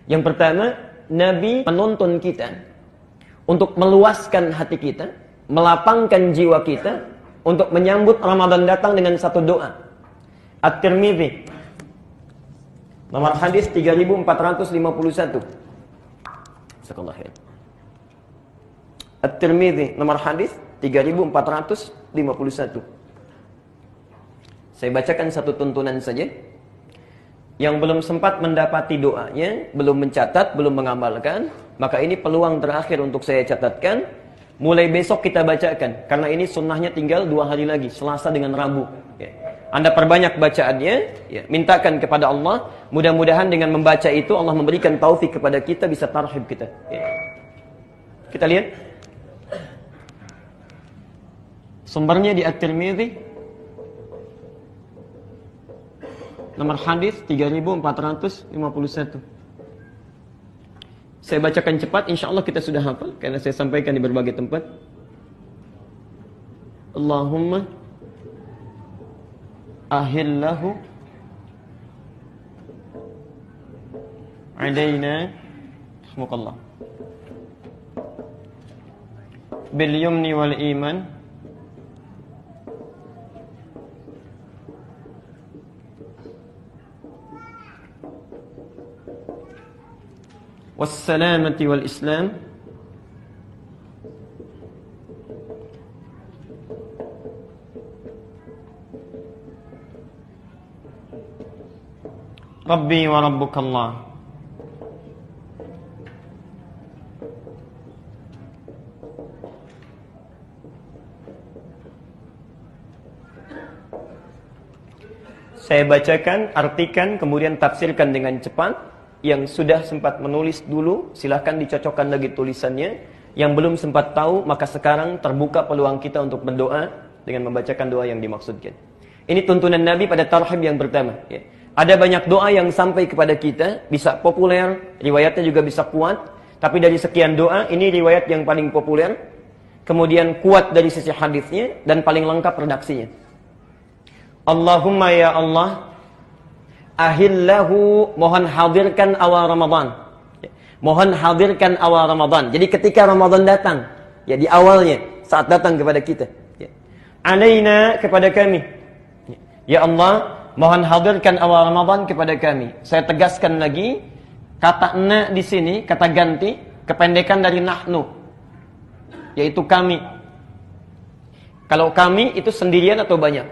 Yang pertama, Nabi menuntun kita untuk meluaskan hati kita, melapangkan jiwa kita untuk menyambut Ramadan datang dengan satu doa. At-Tirmidzi nomor hadis 3451. Sekolah ya. At-Tirmidzi nomor hadis 3451. Saya bacakan satu tuntunan saja. Yang belum sempat mendapati doanya, belum mencatat, belum mengamalkan, maka ini peluang terakhir untuk saya catatkan. Mulai besok kita bacakan, karena ini sunnahnya tinggal 2 hari lagi, Selasa dengan Rabu. Ya. Anda perbanyak bacaannya, ya. Mintakan kepada Allah, mudah-mudahan dengan membaca itu Allah memberikan taufik kepada kita, bisa tarhib kita. Ya. Kita lihat. Sumbernya di At-Tirmidzi. Nomor hadis 3451. Saya bacakan cepat, insya Allah kita sudah hafal karena saya sampaikan di berbagai tempat. Allahumma ahillahu alaina rahmukallah bil yumni wal iman wassalamati wal Islam Rabbi wa Rabbukallah. Saya bacakan, artikan, kemudian tafsirkan dengan cepat. Yang sudah sempat menulis dulu, silahkan dicocokkan lagi tulisannya. Yang belum sempat tahu, maka sekarang terbuka peluang kita untuk berdoa dengan membacakan doa yang dimaksudkan. Ini tuntunan Nabi pada tarhib yang pertama. Ya. Ada banyak doa yang sampai kepada kita, bisa populer, riwayatnya juga bisa kuat. Tapi dari sekian doa, ini riwayat yang paling populer. Kemudian kuat dari sisi hadisnya, dan paling lengkap redaksinya. Allahumma ya Allah, ahillahu, mohon hadirkan awal Ramadan. Mohon hadirkan awal Ramadan. Jadi ketika Ramadan datang, ya di awalnya, saat datang kepada kita. Ya. Alaina, kepada kami. Ya Allah, mohon hadirkan awal Ramadan kepada kami. Saya tegaskan lagi, kata na di sini, kata ganti, kependekan dari nahnu, yaitu kami. Kalau kami itu sendirian atau banyak?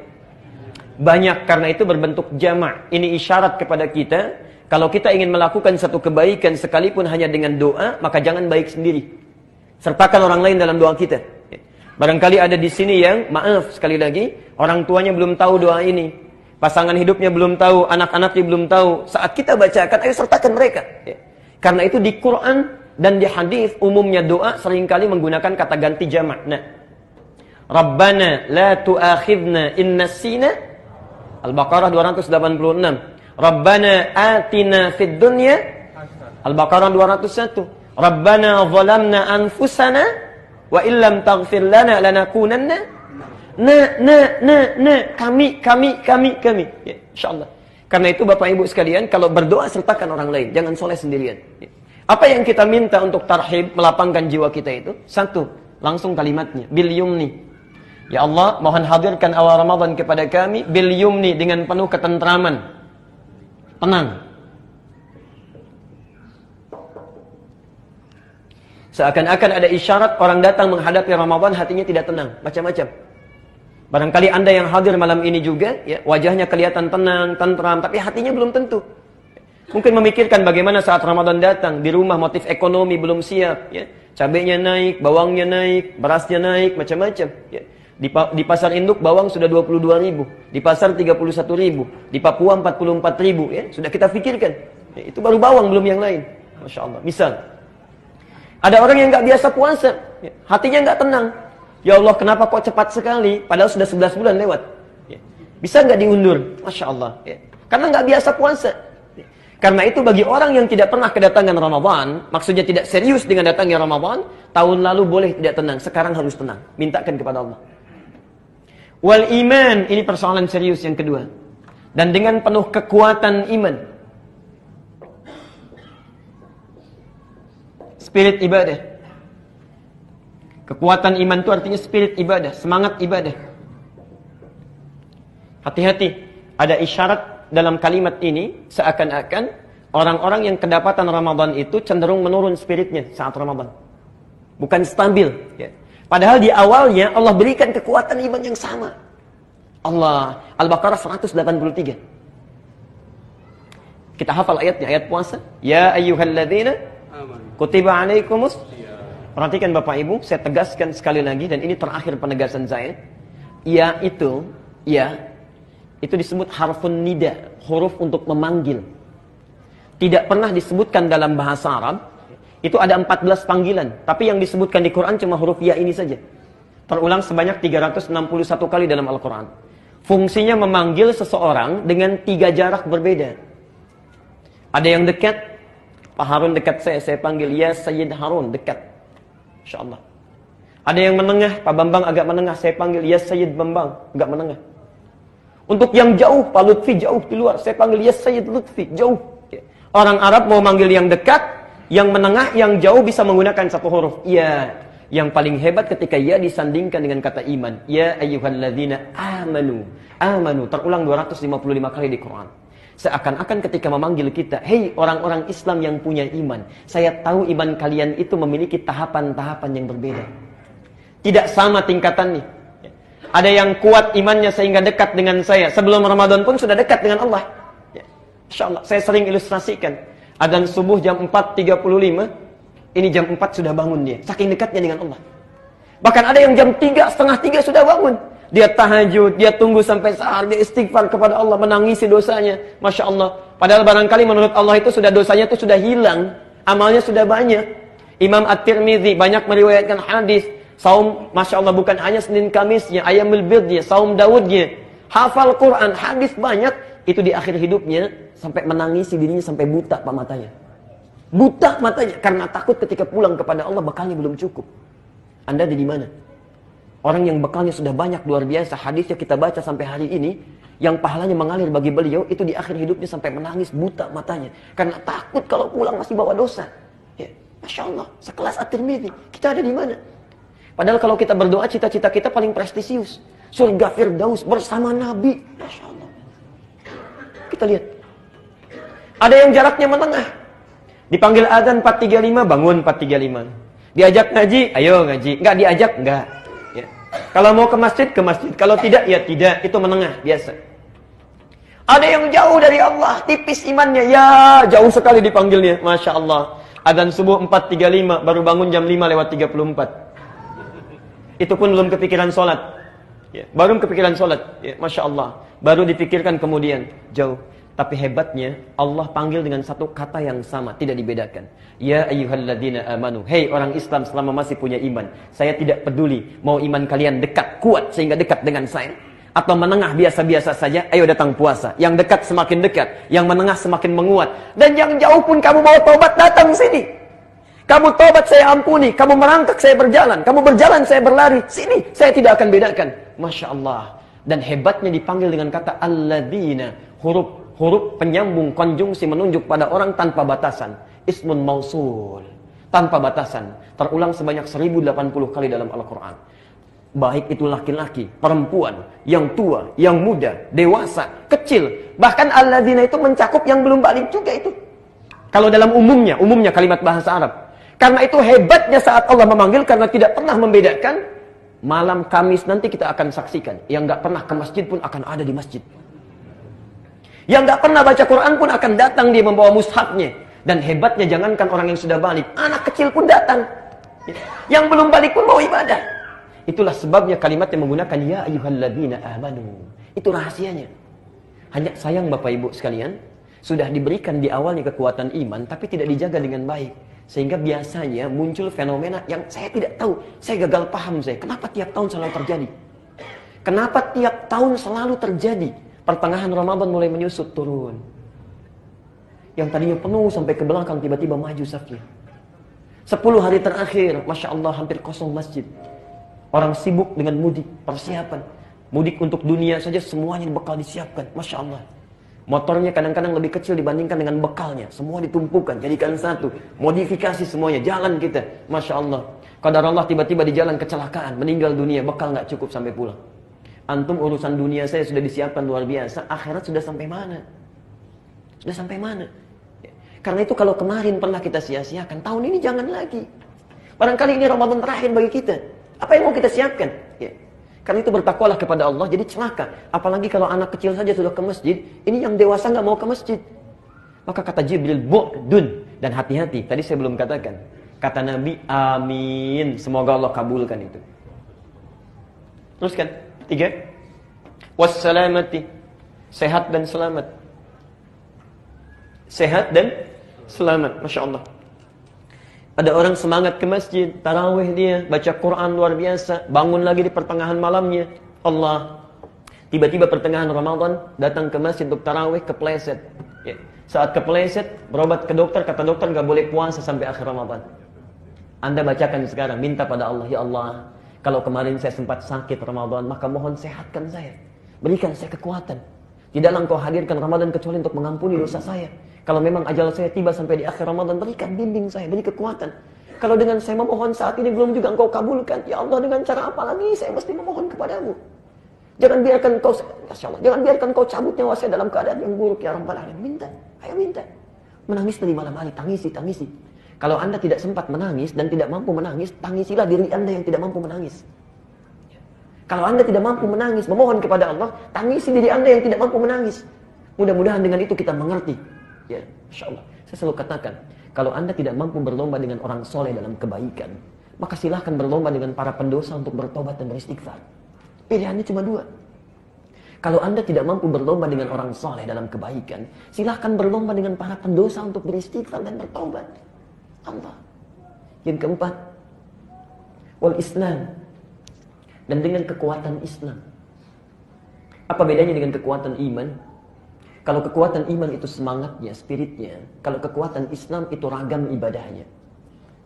Banyak, karena itu berbentuk jamak. Ini isyarat kepada kita, kalau kita ingin melakukan satu kebaikan sekalipun hanya dengan doa, maka jangan baik sendiri. Sertakan orang lain dalam doa kita. Barangkali ada di sini yang, maaf sekali lagi, orang tuanya belum tahu doa ini. Pasangan hidupnya belum tahu, anak-anaknya belum tahu. Saat kita bacakan, ayo sertakan mereka. Karena itu di Quran dan di hadis umumnya doa seringkali menggunakan kata ganti jamak. Nah, Rabbana la tu'akhidna in nasina. Al-Baqarah 286. Rabbana atina fid dunya. Al-Baqarah 201. Rabbana zalamna anfusana wa illam taghfir lana lanakunanna. Kami. Ya, insyaallah. Karena itu Bapak Ibu sekalian, kalau berdoa sertakan orang lain, jangan soleh sendirian. Ya. Apa yang kita minta untuk tarhib, melapangkan jiwa kita itu? Satu, langsung kalimatnya, bil yumni. Ya Allah, mohon hadirkan awal Ramadan kepada kami bil yumni, dengan penuh ketentraman, tenang. Seakan-akan ada isyarat orang datang menghadapi Ramadan hatinya tidak tenang, macam-macam. Barangkali Anda yang hadir malam ini juga, ya, wajahnya kelihatan tenang, tentram, tapi hatinya belum tentu. Mungkin memikirkan bagaimana saat Ramadan datang, di rumah motif ekonomi belum siap, ya. Cabenya naik, bawangnya naik, berasnya naik, macam-macam, ya. Di pasar induk bawang sudah 22.000, di pasar 31.000, di Papua 44.000, ya. Sudah kita pikirkan. Ya, itu baru bawang, belum yang lain. Masya Allah. Misal, ada orang yang nggak biasa puasa, ya, hatinya nggak tenang. Ya Allah, kenapa kok cepat sekali? Padahal sudah 11 bulan lewat. Ya. Bisa nggak diundur? Masya Allah. Ya. Karena nggak biasa puasa. Ya. Karena itu bagi orang yang tidak pernah kedatangan Ramadan, maksudnya tidak serius dengan datangnya Ramadan, tahun lalu boleh tidak tenang, sekarang harus tenang. Mintakan kepada Allah. Wal iman, ini persoalan serius yang kedua. Dan dengan penuh kekuatan iman. spirit ibadah. Kekuatan iman itu artinya spirit ibadah, semangat ibadah. Hati-hati, ada isyarat dalam kalimat ini seakan-akan orang-orang yang kedapatan Ramadan itu cenderung menurun spiritnya saat Ramadan. Bukan stabil. Ya. Padahal di awalnya Allah berikan kekuatan iman yang sama. Allah, Al-Baqarah 183. Kita hafal ayatnya, ayat puasa. Ya ayyuhalladzina kutiba alaikumus. Perhatikan Bapak Ibu, saya tegaskan sekali lagi dan ini terakhir penegasan saya. Ya itu disebut harfun nida, huruf untuk memanggil. Tidak pernah disebutkan dalam bahasa Arab. Itu ada 14 panggilan, tapi yang disebutkan di Quran cuma huruf ya ini saja. Terulang sebanyak 361 kali dalam Al-Quran. Fungsinya memanggil seseorang dengan 3 jarak berbeda. Ada yang dekat, Pak Harun dekat saya panggil ya Sayyid Harun, dekat. InsyaAllah. Ada yang menengah, Pak Bambang agak menengah, saya panggil ya Sayyid Bambang, agak menengah. Untuk yang jauh, Pak Lutfi jauh di luar, saya panggil ya Sayyid Lutfi, jauh. Orang Arab mau manggil yang dekat, yang menengah, yang jauh bisa menggunakan satu huruf. Ya. Yang paling hebat ketika ya disandingkan dengan kata iman. Ya ayyuhalladzina amanu. Amanu terulang 255 kali di Quran. Seakan-akan ketika memanggil kita, hei orang-orang Islam yang punya iman, saya tahu iman kalian itu memiliki tahapan-tahapan yang berbeda. Tidak sama tingkatannya. Ada yang kuat imannya sehingga dekat dengan saya. Sebelum Ramadan pun sudah dekat dengan Allah. InsyaAllah, saya sering ilustrasikan. Adzan subuh jam 4.35, ini jam 4 sudah bangun dia. Saking dekatnya dengan Allah. Bahkan ada yang jam 3, setengah 3 sudah bangun. Dia tahajud, dia tunggu sampai sahar, dia istighfar kepada Allah, menangisi dosanya. Masya Allah. Padahal barangkali menurut Allah itu sudah dosanya itu sudah hilang. Amalnya sudah banyak. Imam At-Tirmidzi banyak meriwayatkan hadis. Saum, Masya Allah, bukan hanya Senin Kamisnya, Ayyamul Bidnya, Saum Daudnya. Hafal Quran, hadis banyak. Itu di akhir hidupnya, sampai menangisi dirinya, sampai buta pak matanya. Buta matanya, karena takut ketika pulang kepada Allah, bekalnya belum cukup. Anda ada di mana? Orang yang bekalnya sudah banyak, luar biasa. Hadisnya kita baca sampai hari ini, yang pahalanya mengalir bagi beliau, itu di akhir hidupnya sampai menangis, buta matanya. Karena takut kalau pulang masih bawa dosa. Ya, Masya Allah, sekelas At-Tirmidzi. Kita ada di mana? Padahal kalau kita berdoa, cita-cita kita paling prestisius. Surga Firdaus bersama Nabi. Masya Allah. Kita lihat. Ada yang jaraknya menengah. Dipanggil adzan 4.35, bangun 4.35. Diajak ngaji, ayo ngaji. Enggak diajak, enggak. Ya. Kalau mau ke masjid, ke masjid. Kalau tidak, ya tidak. Itu menengah, biasa. Ada yang jauh dari Allah, tipis imannya. Ya, jauh sekali dipanggilnya. Masya Allah. Adzan subuh 4.35, baru bangun jam 5:34. Itu pun belum kepikiran sholat. Ya, baru kepikiran sholat. Ya, Masya Allah. Baru dipikirkan kemudian. Jauh. Tapi hebatnya, Allah panggil dengan satu kata yang sama, tidak dibedakan. Ya ayyuhalladzina amanu. Hei orang Islam selama masih punya iman. Saya tidak peduli, mau iman kalian dekat, kuat, sehingga dekat dengan saya. Atau menengah biasa-biasa saja, ayo datang puasa. Yang dekat semakin dekat, yang menengah semakin menguat. Dan yang jauh pun kamu mau tobat, datang sini. Kamu tobat, saya ampuni. Kamu merangkak, saya berjalan. Kamu berjalan, saya berlari. Sini, saya tidak akan bedakan. Masya Allah. Dan hebatnya dipanggil dengan kata alladzina, huruf penyambung konjungsi menunjuk pada orang tanpa batasan. Ismun mausul, tanpa batasan. Terulang sebanyak 1080 kali dalam Al-Quran. Baik itu laki-laki, perempuan, yang tua, yang muda, dewasa, kecil. Bahkan alladzina itu mencakup yang belum balik juga itu. Kalau dalam umumnya kalimat bahasa Arab. Karena itu hebatnya saat Allah memanggil, karena tidak pernah membedakan. Malam Kamis nanti kita akan saksikan. Yang gak pernah ke masjid pun akan ada di masjid. Yang gak pernah baca Quran pun akan datang, dia membawa mushafnya. Dan hebatnya jangankan orang yang sudah balik, anak kecil pun datang. Yang belum balik pun mau ibadah. Itulah sebabnya kalimat yang menggunakan ya ayyuhalladzina amanu. Itu rahasianya. Hanya sayang Bapak Ibu sekalian, sudah diberikan di awalnya kekuatan iman, tapi tidak dijaga dengan baik. Sehingga biasanya muncul fenomena yang saya tidak tahu. Saya gagal paham saya. Kenapa tiap tahun selalu terjadi? Kenapa tiap tahun selalu terjadi? Pertengahan Ramadan mulai menyusut turun. Yang tadinya penuh sampai ke belakang tiba-tiba maju safnya. 10 hari terakhir, Masya Allah hampir kosong masjid. Orang sibuk dengan mudik, persiapan. Mudik untuk dunia saja semuanya bakal disiapkan. Masya Allah. Motornya kadang-kadang lebih kecil dibandingkan dengan bekalnya. Semua ditumpukan, jadikan satu. Modifikasi semuanya, jalan kita. Masya Allah. Qadar Allah tiba-tiba di jalan kecelakaan, meninggal dunia, bekal nggak cukup sampai pulang. Antum urusan dunia saya sudah disiapkan luar biasa, akhirat sudah sampai mana? Sudah sampai mana? Karena itu kalau kemarin pernah kita sia-siakan, tahun ini jangan lagi. Barangkali ini Ramadan terakhir bagi kita. Apa yang mau kita siapkan? Ya. Karena itu bertakwalah kepada Allah, jadi celaka. Apalagi kalau anak kecil saja sudah ke masjid, ini yang dewasa nggak mau ke masjid. Maka kata Jibril, bu'dun. Dan hati-hati, tadi saya belum katakan. Kata Nabi, amin. Semoga Allah kabulkan itu. Teruskan. 3. Wassalamati. Sehat dan selamat. Sehat dan selamat. Masya Allah. Ada orang semangat ke masjid, tarawih dia, baca Quran luar biasa, bangun lagi di pertengahan malamnya. Allah. Tiba-tiba pertengahan Ramadan, datang ke masjid untuk tarawih, kepleset. Ya. Saat kepleset, berobat ke dokter, kata dokter nggak boleh puasa sampai akhir Ramadan. Anda bacakan sekarang, minta pada Allah, ya Allah, kalau kemarin saya sempat sakit Ramadan, maka mohon sehatkan saya. Berikan saya kekuatan. Tidaklah engkau hadirkan Ramadan kecuali untuk mengampuni dosa saya. Kalau memang ajal saya tiba sampai di akhir Ramadan, berikan bimbing saya, beri kekuatan. Kalau dengan saya memohon saat ini belum juga engkau kabulkan, ya Allah, dengan cara apa lagi saya mesti memohon kepadamu. Jangan biarkan engkau, Masya Allah, jangan biarkan engkau cabut nyawa saya dalam keadaan yang buruk, ya Rabbal Alamin. Minta, ayo minta. Menangis di malam hari, tangisi. Kalau Anda tidak sempat menangis dan tidak mampu menangis, tangisilah diri Anda yang tidak mampu menangis. Kalau Anda tidak mampu menangis, memohon kepada Allah, tangisi diri Anda yang tidak mampu menangis. Mudah-mudahan dengan itu kita mengerti. Ya, Masya Allah. Saya selalu katakan, kalau Anda tidak mampu berlomba dengan orang soleh dalam kebaikan, maka silahkan berlomba dengan para pendosa untuk bertobat dan beristighfar. Pilihannya cuma 2. Kalau Anda tidak mampu berlomba dengan orang soleh dalam kebaikan, silahkan berlomba dengan para pendosa untuk beristighfar dan bertobat. Allah. Yang keempat, wal Islam. Dan dengan kekuatan Islam. Apa bedanya dengan kekuatan iman? Kalau kekuatan iman itu semangatnya, spiritnya. Kalau kekuatan Islam itu ragam ibadahnya.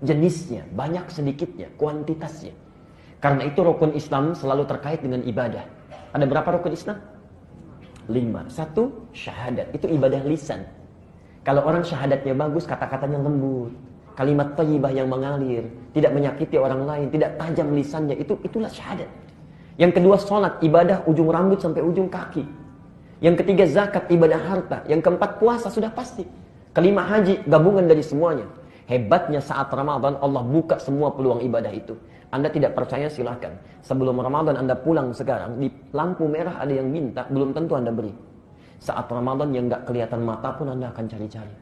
Jenisnya, banyak sedikitnya, kuantitasnya. Karena itu rukun Islam selalu terkait dengan ibadah. Ada berapa rukun Islam? 5. 1, syahadat. Itu ibadah lisan. Kalau orang syahadatnya bagus, kata-katanya lembut. Kalimat thayyibah yang mengalir. Tidak menyakiti orang lain. Tidak tajam lisannya. Itulah syahadat. Yang kedua, sholat. Ibadah ujung rambut sampai ujung kaki. Yang ketiga, zakat, ibadah harta. Yang keempat, puasa, sudah pasti. Kelima, haji, gabungan dari semuanya. Hebatnya saat Ramadan, Allah buka semua peluang ibadah itu. Anda tidak percaya, silahkan. Sebelum Ramadan Anda pulang sekarang, di lampu merah ada yang minta, belum tentu Anda beri. Saat Ramadan yang gak kelihatan mata pun Anda akan cari-cari.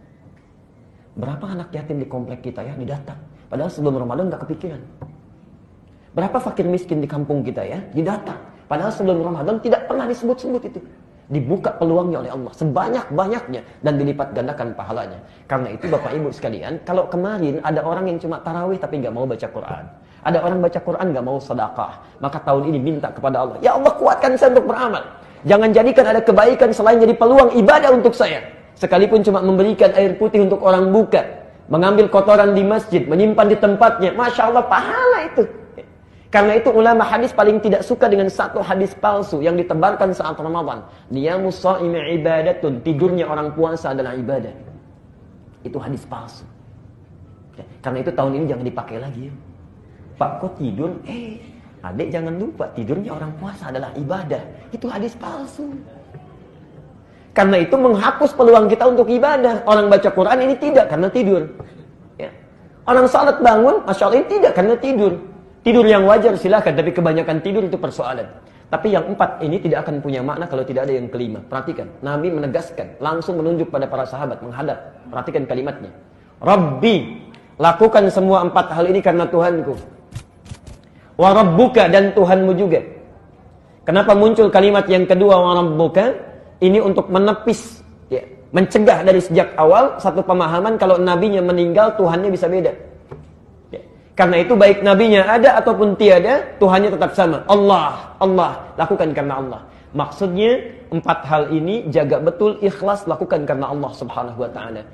Berapa anak yatim di komplek kita ya, didata. Padahal sebelum Ramadan gak kepikiran. Berapa fakir miskin di kampung kita ya, didata. Padahal sebelum Ramadan tidak pernah disebut-sebut itu. Dibuka peluangnya oleh Allah sebanyak-banyaknya dan dilipat gandakan pahalanya. Karena itu Bapak Ibu sekalian, kalau kemarin ada orang yang cuma tarawih tapi nggak mau baca Quran, ada orang baca Quran nggak mau sedekah, maka tahun ini minta kepada Allah, ya Allah kuatkan saya untuk beramal. Jangan jadikan ada kebaikan selain jadi peluang ibadah untuk saya. Sekalipun cuma memberikan air putih untuk orang buka, mengambil kotoran di masjid, menyimpan di tempatnya, Masya Allah pahala itu. Karena itu ulama hadis paling tidak suka dengan satu hadis palsu yang ditebarkan saat Ramadan. Niyamus shaimi ibadatun. Tidurnya orang puasa adalah ibadah. Itu hadis palsu. Karena itu tahun ini jangan dipakai lagi. Pak kok tidur? Adik jangan lupa tidurnya orang puasa adalah ibadah. Itu hadis palsu. Karena itu menghapus peluang kita untuk ibadah. Orang baca Quran ini tidak karena tidur. Ya. Orang salat bangun, Masya Allah ini tidak karena tidur. Tidur yang wajar silahkan, tapi kebanyakan tidur itu persoalan. Tapi yang 4 ini tidak akan punya makna kalau tidak ada yang kelima. Perhatikan, Nabi menegaskan, langsung menunjuk pada para sahabat, menghadap. Perhatikan kalimatnya. Rabbi, lakukan semua 4 hal ini karena Tuhanku. Wa Rabbuka, dan Tuhanmu juga. Kenapa muncul kalimat yang kedua, wa Rabbuka? Ini untuk menepis, ya, mencegah dari sejak awal satu pemahaman kalau nabinya meninggal, Tuhannya bisa beda. Karena itu baik nabinya ada ataupun tiada, Tuhannya tetap sama. Allah, lakukan karena Allah. Maksudnya 4 hal ini jaga betul, ikhlas, lakukan karena Allah Subhanahu wa taala.